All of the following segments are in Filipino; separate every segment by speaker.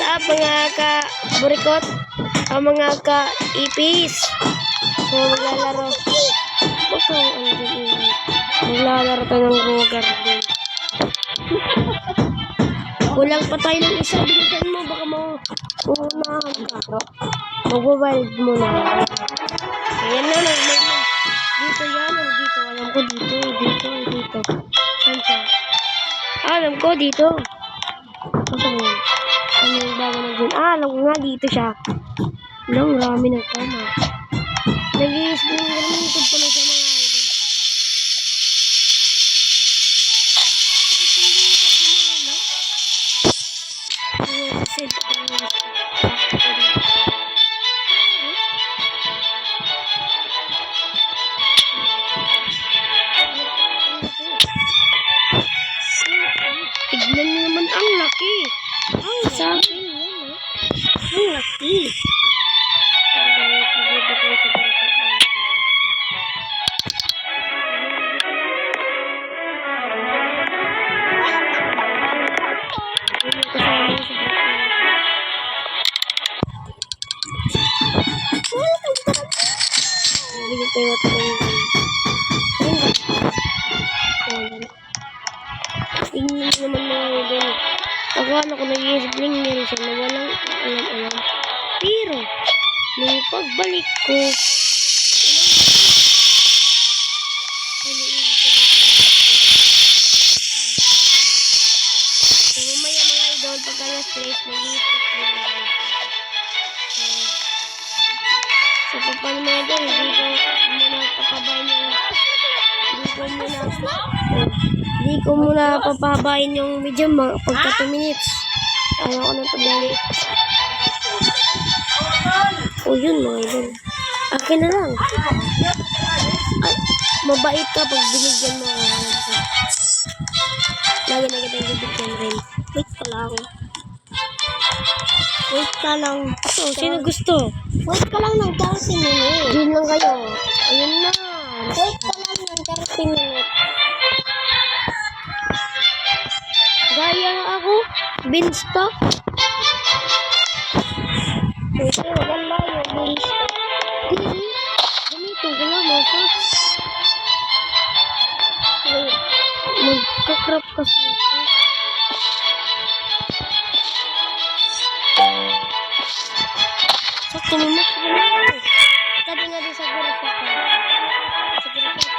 Speaker 1: up mga ka-burikot o mga ka-ipis? So maglalaro. Maglalaro tayo ng Go Garden. Kulang pa tayo ng isa. Bilisan mo, baka mauunahan ka. Mag-wild mo na. Ayan na, dito yan, dito. Alam ko dito. Saan siya? Alam ko dito. Saan mo yan? Ano yung bago na dyan? Alam ko nga dito siya. Alam, marami ng tama. Nag-i-spring na naman YouTube pala sa mga idol. Tignan mo naman, ang laki. Sa akin yun, ang laki. Tingnan naman mga idol. Akala ko nag-i-spring yan siya na walang alam-alam. Pero, nung pagbalik ko, so, mamaya mga idol, pagka last place, mag-i-spring yan. So, paano mga idol, hindi ko muna papahabain yung video pagka 2 minutes. Ayaw ko na tagali. O yun mga idol. Akin na lang. Ay, mabait ka pag binigyan mo ako. Lagi na kita yung bibigyan rin. Wait ka lang. So, sino gusto?
Speaker 2: Wait ka lang ng 30 minutes.
Speaker 1: Diyan lang kayo. Ayun na.
Speaker 2: Wait ka lang ng 30 minutes.
Speaker 1: Gaya nga ako. Beanstalk.
Speaker 2: Ito, maganda yung beanstalk.
Speaker 1: Hindi. Ganito ko lang mga socks. Magkakrap kasi ako. Sakto mo mas ganito. Sabi nga din sa guru sa ka. Sa guru sa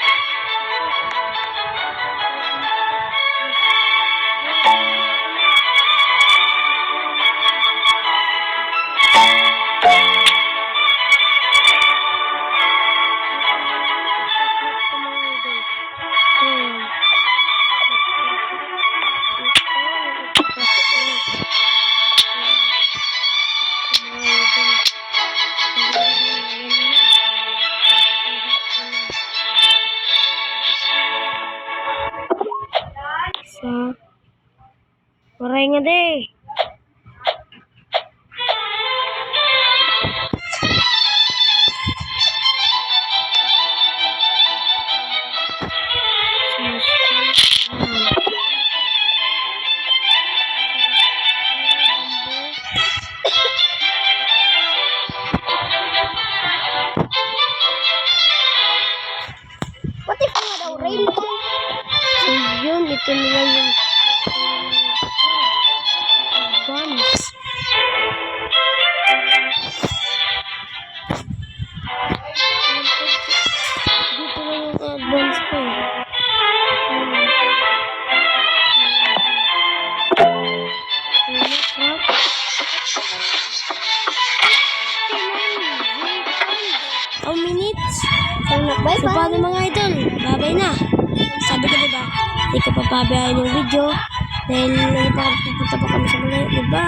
Speaker 1: Maray nga deh.
Speaker 2: What if nga daw rainbow?
Speaker 1: So yun, ito nila yung buns. Dito na yung advance ko eh. Minutes.
Speaker 2: Bye-bye.
Speaker 1: So, paano mga idol? Babay na. Sabi ko diba, hindi ko papabayaan yung video dahil pupunta pa kami sa mga. Diba?